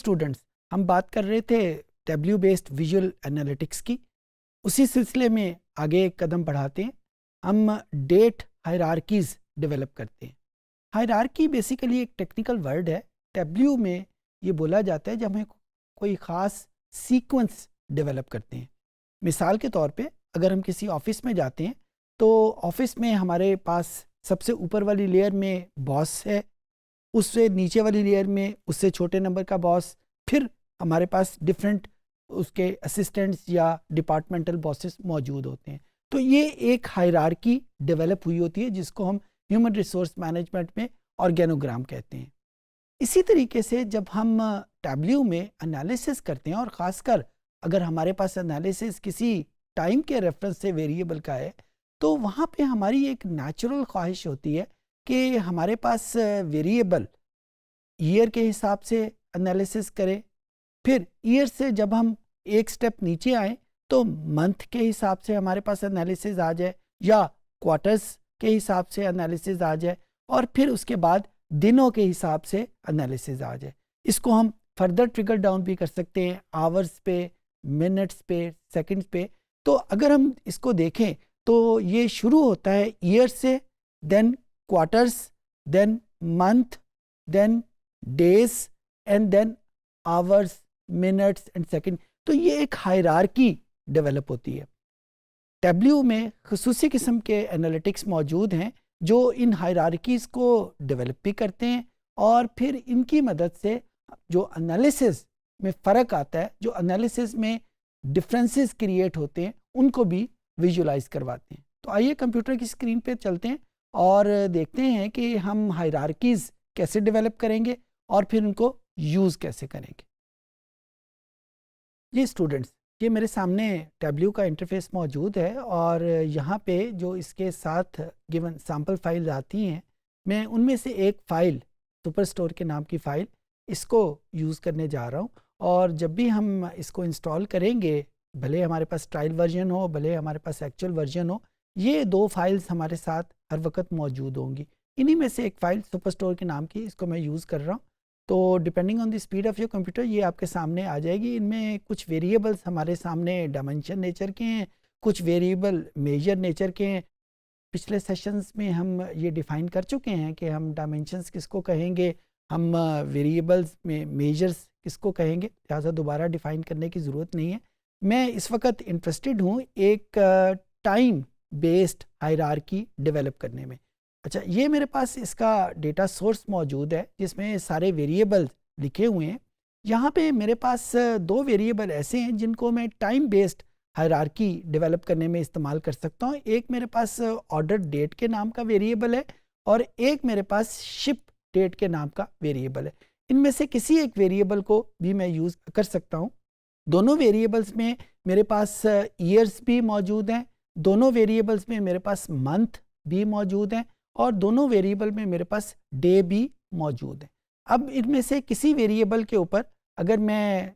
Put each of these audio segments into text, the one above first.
Students, हम बात कर रहे थे टैब्ल्यू बेस्ड विजुअल एनालिटिक्स की। उसी सिलसिले में आगे एक कदम बढ़ाते हैं। हम डेट हायरार्कीज डेवलप करते हैं। हायरार्की बेसिकली एक टेक्निकल वर्ड है। टैब्ल्यू में ये बोला जाता है जब हम कोई ख़ास सीक्वेंस डेवलप करते हैं। मिसाल के तौर पे अगर हम किसी ऑफिस में जाते हैं तो ऑफिस में हमारे पास सबसे ऊपर वाली लेयर में बॉस है, उससे नीचे वाली लेयर में उससे छोटे नंबर का बॉस, फिर हमारे पास डिफरेंट उसके असिस्टेंट्स या डिपार्टमेंटल बॉसेस मौजूद होते हैं। तो ये एक हायरार्की डेवलप हुई होती है जिसको हम ह्यूमन रिसोर्स मैनेजमेंट में ऑर्गेनोग्राम कहते हैं। इसी तरीके से जब हम टैब्ल्यू में एनालिसिस करते हैं और ख़ासकर अगर हमारे पास एनालिसिस किसी टाइम के रेफरेंस से वेरिएबल का है तो वहाँ पे हमारी एक नेचुरल ख्वाहिश होती है कि हमारे पास वेरिएबल ईयर के हिसाब से एनालिसिस करें। फिर ईयर से जब हम एक स्टेप नीचे आए तो मंथ के हिसाब से हमारे पास एनालिसिस आ जाए या क्वार्टर्स के हिसाब से एनालिसिस आ जाए और फिर उसके बाद दिनों के हिसाब से एनालिसिस आ जाए। इसको हम फर्दर ट्रिगर डाउन भी कर सकते हैं आवर्स पे, मिनट्स पे, सेकंड्स पे। तो अगर हम इसको देखें तो ये शुरू होता है ईयर से, then quarters, then month, then days and then hours, minutes and second. तो ये एक हायरार्की डेवलप होती है। टैब्ल्यू में खुसूसी किस्म के एनालिटिक्स मौजूद हैं जो इन हायरार्कीज़ को डेवलप भी करते हैं और फिर इनकी मदद से जो एनालिसिस में फ़र्क आता है, जो एनालिसिस में डिफरेंसेस क्रिएट होते हैं, उनको भी विजुलाइज करवाते हैं। तो आइए कंप्यूटर की स्क्रीन पे चलते हैं और देखते हैं कि हम हायरार्कीज़ कैसे डेवलप करेंगे और फिर उनको यूज़ कैसे करेंगे। ये स्टूडेंट्स, ये मेरे सामने टैब्ल्यू का इंटरफेस मौजूद है और यहाँ पे जो इसके साथ गिवन सैम्पल फाइल्स आती हैं, मैं उनमें से एक फ़ाइल सुपरस्टोर के नाम की फ़ाइल इसको यूज़ करने जा रहा हूँ। और जब भी हम इसको इंस्टॉल करेंगे, भले हमारे पास ट्रायल वर्जन हो, भले हमारे पास एक्चुअल वर्जन हो, ये दो फाइल्स हमारे साथ हर वक्त मौजूद होंगी। इन्हीं में से एक फ़ाइल सुपरस्टोर के नाम की, इसको मैं यूज़ कर रहा हूँ। तो depending on the speed of your computer ये आपके सामने आ जाएगी। इनमें कुछ वेरिएबल्स हमारे सामने डायमेंशन नेचर के हैं, कुछ वेरिएबल मेजर नेचर के हैं। पिछले सेशंस में हम ये डिफ़ाइन कर चुके हैं कि हम डायमेंशंस किसको कहेंगे, हम वेरिएबल्स में मेजर्स किसको कहेंगे, लिहाजा दोबारा डिफ़ाइन करने की ज़रूरत नहीं है। मैं इस वक्त इंटरेस्टेड हूँ एक टाइम बेस्ड हायरार्की डेवलप करने में। अच्छा, ये मेरे पास इसका डेटा सोर्स मौजूद है जिसमें सारे वेरिएबल लिखे हुए हैं। यहाँ पे मेरे पास दो वेरिएबल ऐसे हैं जिनको मैं टाइम बेस्ड हायरार्की डेवलप करने में इस्तेमाल कर सकता हूँ। एक मेरे पास ऑर्डर डेट के नाम का वेरिएबल है और एक मेरे पास शिप डेट के नाम का वेरिएबल है। इनमें से किसी एक वेरिएबल को भी मैं यूज़ कर सकता हूँ। दोनों वेरिएबल्स में मेरे पास ईयर्स भी मौजूद हैं, दोनों वेरिएबल्स में मेरे पास मंथ भी मौजूद हैं और दोनों वेरिएबल में मेरे पास डे भी मौजूद है। अब इनमें से किसी वेरिएबल के ऊपर अगर मैं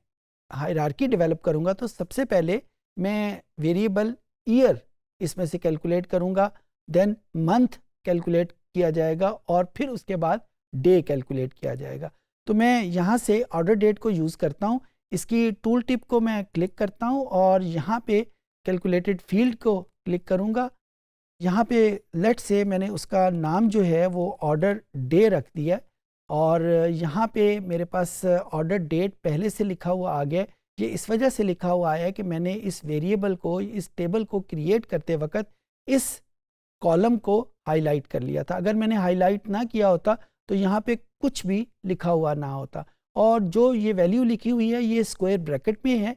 हायरार्की डेवलप करूंगा तो सबसे पहले मैं वेरिएबल ईयर इसमें से कैलकुलेट करूंगा, देन मंथ कैलकुलेट किया जाएगा और फिर उसके बाद डे कैलकुलेट किया जाएगा। तो मैं यहाँ से ऑर्डर डेट को यूज़ करता हूँ। इसकी टूल टिप को मैं क्लिक करता हूँ और यहाँ पे कैलकुलेटेड फील्ड को क्लिक करूँगा। यहाँ पे लेट से मैंने उसका नाम जो है वो ऑर्डर डे रख दिया और यहाँ पे मेरे पास ऑर्डर डेट पहले से लिखा हुआ आ गया। ये इस वजह से लिखा हुआ आया कि मैंने इस वेरिएबल को, इस टेबल को क्रिएट करते वक्त इस कॉलम को हाईलाइट कर लिया था। अगर मैंने हाईलाइट ना किया होता तो यहाँ पे कुछ भी लिखा हुआ ना होता। और जो ये वैल्यू लिखी हुई है ये स्क्वायर ब्रैकेट में है।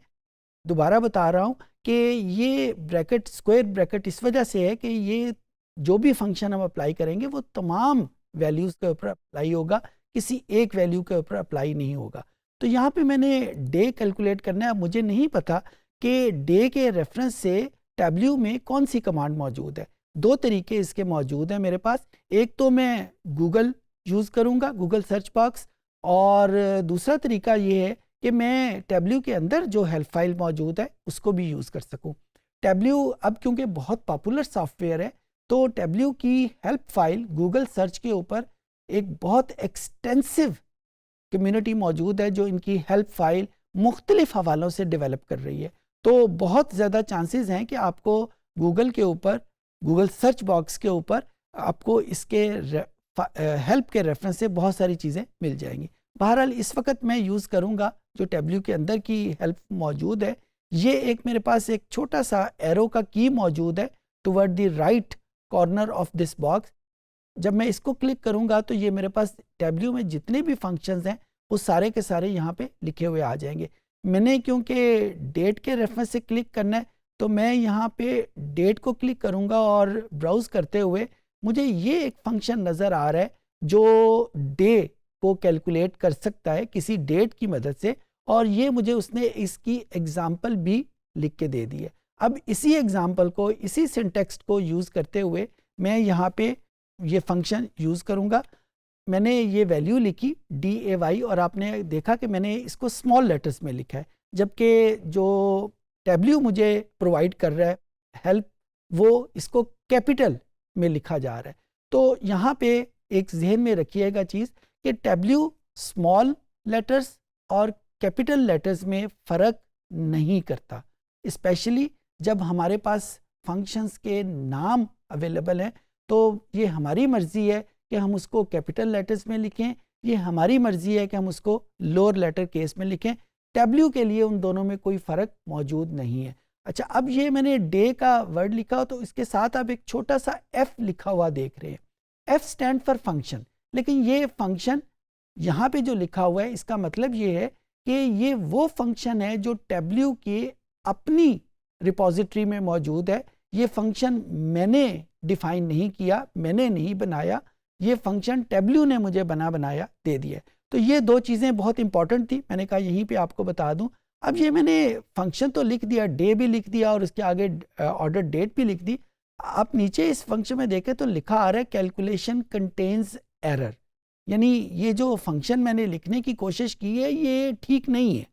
दोबारा बता रहा हूँ कि ये ब्रैकेट स्क्वायर ब्रैकेट इस वजह से है कि ये जो भी फंक्शन हम अप्लाई करेंगे वो तमाम वैल्यूज़ के ऊपर अप्लाई होगा, किसी एक वैल्यू के ऊपर अप्लाई नहीं होगा। तो यहाँ पे मैंने डे कैलकुलेट करना है। अब मुझे नहीं पता कि डे के रेफरेंस से टैब्ल्यू में कौन सी कमांड मौजूद है। दो तरीके इसके मौजूद हैं मेरे पास। एक तो मैं गूगल यूज़ करूँगा, गूगल सर्च बॉक्स, और दूसरा तरीका ये है कि मैं टैब्ल्यू के अंदर जो हेल्प फाइल मौजूद है उसको भी यूज़ कर सकूँ। टैब्ल्यू अब क्योंकि बहुत पॉपुलर सॉफ्टवेयर है तो टैब्ल्यू की हेल्प फाइल गूगल सर्च के ऊपर एक बहुत एक्सटेंसिव कम्युनिटी मौजूद है जो इनकी हेल्प फाइल मुख्तलिफ हवालों से डेवलप कर रही है। तो बहुत ज़्यादा चांसेस हैं कि आपको गूगल के ऊपर, गूगल सर्च बॉक्स के ऊपर आपको इसके हेल्प के रेफरेंस से बहुत सारी चीज़ें मिल जाएंगी। बहरहाल इस वक्त मैं यूज़ करूँगा जो टैब्ल्यू के अंदर की हेल्प मौजूद है। ये एक मेरे पास एक छोटा सा एरो का की मौजूद है toward the right corner of this box. जब मैं इसको क्लिक करूँगा तो ये मेरे पास टैब्ल्यू में जितने भी फंक्शंस हैं वो सारे के सारे यहाँ पे लिखे हुए आ जाएंगे। मैंने क्योंकि डेट के रेफरेंस से क्लिक करना है तो मैं यहाँ पे डेट को क्लिक करूँगा और ब्राउज़ करते हुए मुझे ये एक फंक्शन नज़र आ रहा है जो डे को कैलकुलेट कर सकता है किसी डेट की मदद से, और ये मुझे उसने इसकी एग्जाम्पल भी लिख के दे दी है। अब इसी एग्जाम्पल को, इसी सिंटेक्स को यूज़ करते हुए मैं यहाँ पे ये फंक्शन यूज़ करूँगा। मैंने ये वैल्यू लिखी DAY और आपने देखा कि मैंने इसको स्मॉल लेटर्स में लिखा है, जबकि जो टैब्ल्यू मुझे प्रोवाइड कर रहा है हेल्प वो इसको कैपिटल में लिखा जा रहा है। तो यहाँ पे एक जहन में रखिएगा चीज़ कि टैब्ल्यू स्मॉल लेटर्स और कैपिटल लेटर्स में फ़र्क नहीं करता, स्पेशली जब हमारे पास फंक्शंस के नाम अवेलेबल हैं। तो ये हमारी मर्ज़ी है कि हम उसको कैपिटल लेटर्स में लिखें, ये हमारी मर्ज़ी है कि हम उसको लोअर लेटर केस में लिखें। टैब्ल्यू के लिए उन दोनों में कोई फ़र्क मौजूद नहीं है। अच्छा, अब ये मैंने डे का वर्ड लिखा हो तो इसके साथ आप एक छोटा सा F लिखा हुआ देख रहे हैं। F स्टैंड फॉर फंक्शन, लेकिन ये फंक्शन यहाँ पे जो लिखा हुआ है इसका मतलब ये है कि ये वो फंक्शन है जो टैब्ल्यू की अपनी रिपॉजिटरी में मौजूद है। ये फंक्शन मैंने डिफ़ाइन नहीं किया, मैंने नहीं बनाया, ये फंक्शन टैब्ल्यू ने मुझे बनाया दे दिया। तो ये दो चीज़ें बहुत इंपॉर्टेंट थी, मैंने कहा यहीं पे आपको बता दूं। अब ये मैंने फंक्शन तो लिख दिया, डे भी लिख दिया और उसके आगे ऑर्डर डेट भी लिख दी। आप नीचे इस फंक्शन में देखें तो लिखा आ रहा है कैलकुलेशन कंटेन्स एरर, यानी ये जो फंक्शन मैंने लिखने की कोशिश की है ये ठीक नहीं है।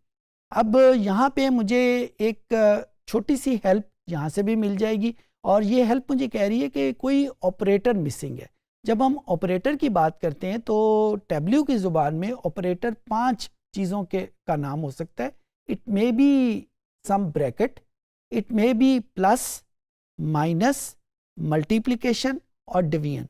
अब यहाँ पे मुझे एक छोटी सी हेल्प यहाँ से भी मिल जाएगी और ये हेल्प मुझे कह रही है कि कोई ऑपरेटर मिसिंग है। जब हम ऑपरेटर की बात करते हैं तो टैब्ल्यू की ज़ुबान में ऑपरेटर 5 चीज़ों का नाम हो सकता है। It may be some bracket, it may be plus, minus, multiplication और डिवीजन।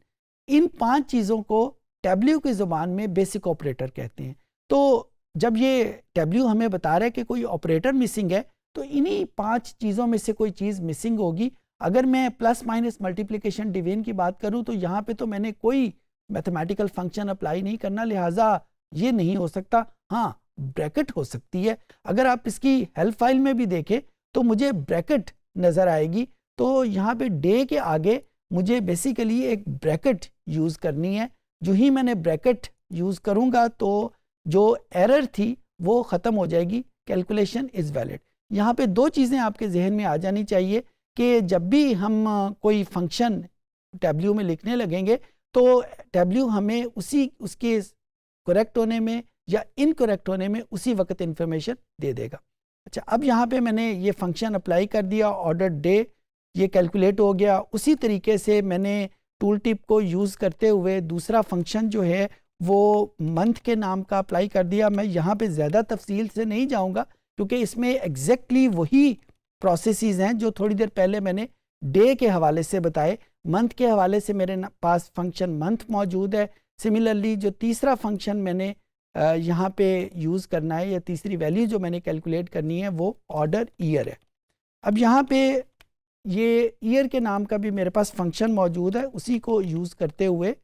इन 5 चीज़ों को टैब्ल्यू की ज़ुबान में बेसिक ऑपरेटर कहते हैं। तो जब ये टैब्ल्यू हमें बता रहा है कि कोई ऑपरेटर मिसिंग है तो इन्हीं 5 चीज़ों में से कोई चीज़ मिसिंग होगी। अगर मैं प्लस, माइनस, मल्टीप्लिकेशन, डिवीजन की बात करूं तो यहाँ पे तो मैंने कोई मैथमेटिकल फंक्शन अप्लाई नहीं करना, लिहाजा ये नहीं हो सकता। हाँ, ब्रैकेट हो सकती है। अगर आप इसकी हेल्प फाइल में भी देखें तो मुझे ब्रैकेट नज़र आएगी। तो यहाँ पे डे के आगे मुझे बेसिकली एक ब्रैकेट यूज़ करनी है। जो ही मैंने ब्रैकेट यूज़ करूँगा तो जो एरर थी वो ख़त्म हो जाएगी, कैलकुलेशन इज़ वैलिड। यहाँ पे 2 चीज़ें आपके जहन में आ जानी चाहिए कि जब भी हम कोई फंक्शन टैब्ल्यू में लिखने लगेंगे तो टैब्ल्यू हमें उसके करेक्ट होने में या इनकरेक्ट होने में उसी वक्त इंफॉर्मेशन दे देगा। अच्छा, अब यहाँ पे मैंने ये फंक्शन अप्लाई कर दिया, ऑर्डर डे ये कैलकुलेट हो गया। उसी तरीके से मैंने टूल टिप को यूज़ करते हुए दूसरा फंक्शन जो है वो मंथ के नाम का अप्लाई कर दिया। मैं यहाँ पे ज़्यादा तफसील से नहीं जाऊँगा क्योंकि इसमें एग्जैक्टली वही प्रोसेसेस हैं जो थोड़ी देर पहले मैंने डे के हवाले से बताए। मंथ के हवाले से मेरे पास फंक्शन मंथ मौजूद है। सिमिलरली जो तीसरा फंक्शन मैंने यहाँ पे यूज़ करना है या तीसरी वैल्यू जो मैंने कैलकुलेट करनी है वो ऑर्डर ईयर है। अब यहाँ पे ये ईयर के नाम का भी मेरे पास फंक्शन मौजूद है, उसी को यूज़ करते हुए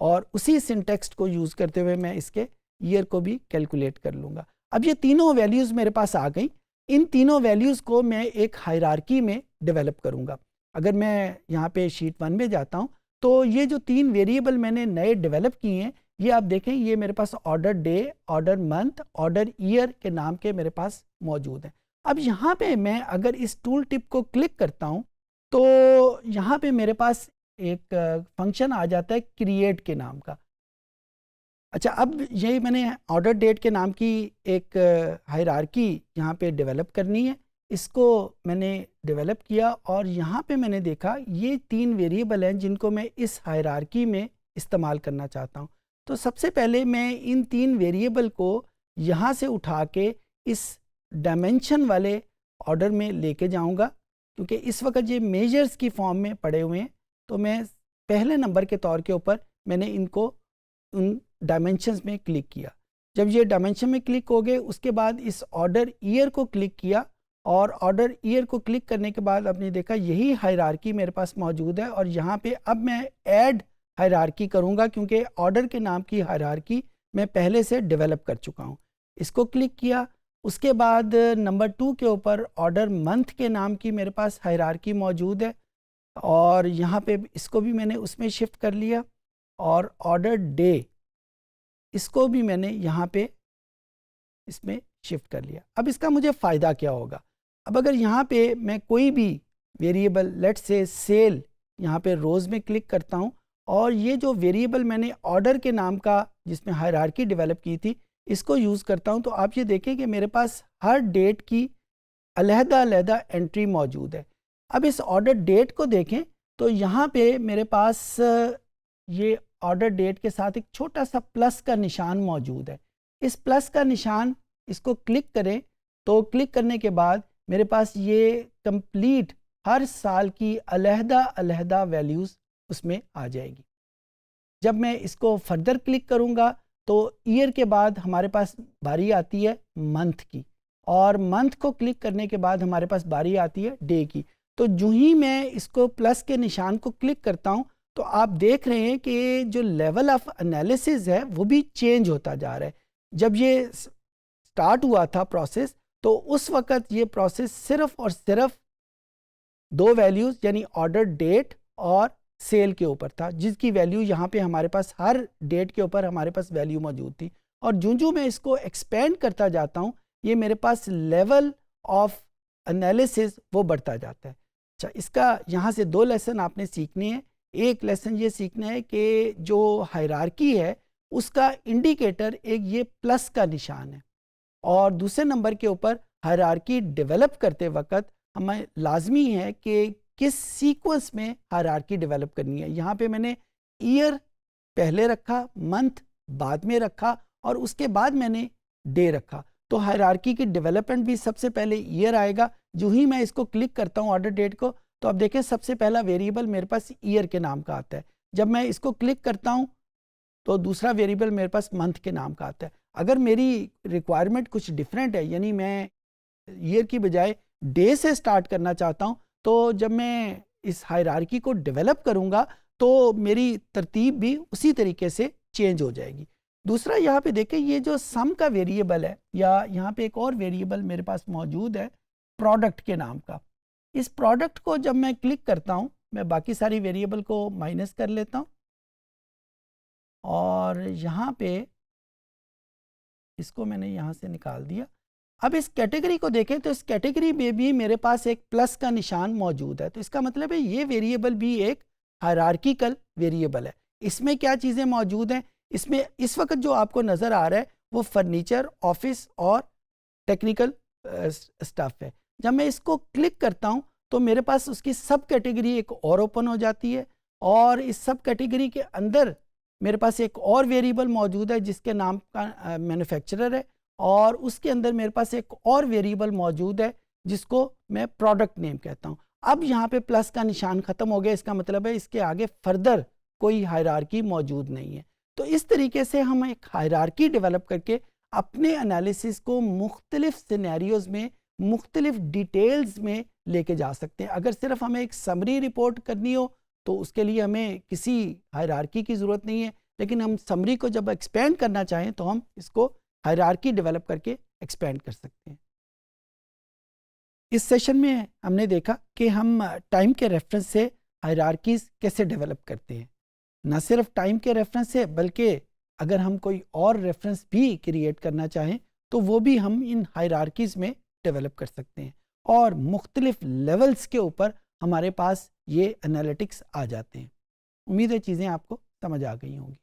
और उसी सिंटेक्स्ट को यूज़ करते हुए मैं इसके ईयर को भी कैलकुलेट कर लूँगा। अब ये तीनों वैल्यूज़ मेरे पास आ गई। इन तीनों वैल्यूज़ को मैं एक हायरार्की में डेवलप करूँगा। अगर मैं यहाँ पे शीट 1 में जाता हूँ तो ये जो 3 वेरिएबल मैंने नए डेवलप किए हैं ये आप देखें, ये मेरे पास order day, order month, order year के नाम के मेरे पास मौजूद हैं। अब यहाँ पे मैं अगर इस टूल टिप को क्लिक करता हूँ तो यहाँ पे मेरे पास एक फंक्शन आ जाता है क्रिएट के नाम का। अच्छा, अब यही मैंने ऑर्डर डेट के नाम की एक हायरार्की यहाँ पे डेवलप करनी है। इसको मैंने डेवलप किया और यहाँ पे मैंने देखा ये 3 वेरिएबल हैं जिनको मैं इस हायरार्की में इस्तेमाल करना चाहता हूँ। तो सबसे पहले मैं इन 3 वेरिएबल को यहाँ से उठा के इस डायमेंशन वाले ऑर्डर में लेके जाऊँगा, क्योंकि इस वक्त ये मेजर्स की फॉर्म में पड़े हुए हैं। तो मैं पहले नंबर के तौर के ऊपर मैंने इनको उन डायमेंशंस में क्लिक किया। जब ये डायमेंशन में क्लिक हो गए, उसके बाद इस ऑर्डर ईयर को क्लिक किया, और ऑर्डर ईयर को क्लिक करने के बाद आपने देखा यही हायरार्की मेरे पास मौजूद है। और यहाँ पे अब मैं ऐड हायरार्की करूँगा, क्योंकि ऑर्डर के नाम की हायरार्की मैं पहले से डेवलप कर चुका हूँ। इसको क्लिक किया। उसके बाद नंबर 2 के ऊपर ऑर्डर मंथ के नाम की मेरे पास हायरार्की मौजूद है, और यहाँ पे इसको भी मैंने उसमें शिफ्ट कर लिया। और ऑर्डर डे, इसको भी मैंने यहाँ पे इसमें शिफ्ट कर लिया। अब इसका मुझे फ़ायदा क्या होगा? अब अगर यहाँ पे मैं कोई भी वेरिएबल, लेट से सेल, यहाँ पे रोज़ में क्लिक करता हूँ, और ये जो वेरिएबल मैंने ऑर्डर के नाम का जिसमें हायरार्की डेवलप की थी, इसको यूज़ करता हूँ, तो आप ये देखें कि मेरे पास हर डेट की अलहदा एंट्री मौजूद है। अब इस ऑर्डर डेट को देखें तो यहाँ पे मेरे पास ये ऑर्डर डेट के साथ एक छोटा सा प्लस का निशान मौजूद है। इस प्लस का निशान, इसको क्लिक करें तो क्लिक करने के बाद मेरे पास ये कंप्लीट हर साल की अलहदा वैल्यूज़ उसमें आ जाएगी। जब मैं इसको फर्दर क्लिक करूँगा तो ईयर के बाद हमारे पास बारी आती है मंथ की, और मंथ को क्लिक करने के बाद हमारे पास बारी आती है डे की। तो जो ही मैं इसको प्लस के निशान को क्लिक करता हूँ, तो आप देख रहे हैं कि जो लेवल ऑफ एनालिसिस है वो भी चेंज होता जा रहा है। जब ये स्टार्ट हुआ था प्रोसेस, तो उस वक़्त ये प्रोसेस सिर्फ़ और सिर्फ 2 वैल्यूज़ यानी ऑर्डर डेट और सेल के ऊपर था, जिसकी वैल्यू यहाँ पे हमारे पास हर डेट के ऊपर हमारे पास वैल्यू मौजूद थी। और जो मैं इसको एक्सपेंड करता जाता हूँ, ये मेरे पास लेवल ऑफ एनालिसिस वो बढ़ता जाता है। अच्छा, इसका यहाँ से 2 लेसन आपने सीखने हैं। एक लेसन ये सीखना है कि जो हायरार्की है उसका इंडिकेटर एक ये प्लस का निशान है, और दूसरे नंबर के ऊपर हायरार्की डेवलप करते वक्त हमें लाजमी है कि किस सीक्वेंस में हायरार्की डेवलप करनी है। यहाँ पे मैंने ईयर पहले रखा, मंथ बाद में रखा, और उसके बाद मैंने डे रखा। तो हायरार्की की डेवलपमेंट भी सबसे पहले ईयर आएगा। जो ही मैं इसको क्लिक करता हूँ ऑर्डर डेट को, तो अब देखें सबसे पहला वेरिएबल मेरे पास ईयर के नाम का आता है। जब मैं इसको क्लिक करता हूँ तो दूसरा वेरिएबल मेरे पास मंथ के नाम का आता है। अगर मेरी रिक्वायरमेंट कुछ डिफरेंट है, यानी मैं ईयर की बजाय डे से स्टार्ट करना चाहता हूँ, तो जब मैं इस हायरार्की को डेवलप करूँगा तो मेरी तरतीब भी उसी तरीके से चेंज हो जाएगी। दूसरा यहाँ पे देखें, ये जो सम का वेरिएबल है, या यहाँ पे एक और वेरिएबल मेरे पास मौजूद है प्रोडक्ट के नाम का। इस प्रोडक्ट को जब मैं क्लिक करता हूँ, मैं बाकी सारी वेरिएबल को माइनस कर लेता हूँ, और यहाँ पे इसको मैंने यहाँ से निकाल दिया। अब इस कैटेगरी को देखें तो इस कैटेगरी में भी मेरे पास एक प्लस का निशान मौजूद है। तो इसका मतलब है ये वेरिएबल भी एक हायरार्किकल वेरिएबल है। इसमें क्या चीज़ें मौजूद हैं? इसमें इस वक्त जो आपको नज़र आ रहा है वो फर्नीचर, ऑफिस और टेक्निकल स्टफ़ है। जब मैं इसको क्लिक करता हूँ तो मेरे पास उसकी सब कैटेगरी एक और ओपन हो जाती है, और इस सब कैटेगरी के अंदर मेरे पास एक और वेरिएबल मौजूद है जिसके नाम का मैन्युफैक्चरर है, और उसके अंदर मेरे पास एक और वेरिएबल मौजूद है जिसको मैं प्रोडक्ट नेम कहता हूँ। अब यहाँ पे प्लस का निशान ख़त्म हो गया, इसका मतलब है इसके आगे फर्दर कोई हायरार्की मौजूद नहीं है। तो इस तरीके से हम एक हायरार्की डेवलप करके अपने एनालिसिस को मुख्तलिफ सिनेरियोज़ में, मुख्तलिफ डिटेल्स में लेके जा सकते हैं। अगर सिर्फ हमें एक समरी रिपोर्ट करनी हो तो उसके लिए हमें किसी हायरार्की की ज़रूरत नहीं है, लेकिन हम समरी को जब एक्सपेंड करना चाहें तो हम इसको हायरार्की डेवलप करके एक्सपेंड कर सकते हैं। इस सेशन में हमने देखा कि हम टाइम के रेफरेंस से हायरार्कीज़ कैसे डेवलप करते हैं। न सिर्फ टाइम के रेफरेंस से, बल्कि अगर हम कोई और रेफरेंस भी क्रिएट करना चाहें तो वो भी हम इन हायरार्कीज़ में डेवलप कर सकते हैं, और मुख्तलिफ लेवल्स के ऊपर हमारे पास ये एनालिटिक्स आ जाते हैं। उम्मीद है चीज़ें आपको समझ आ गई होंगी।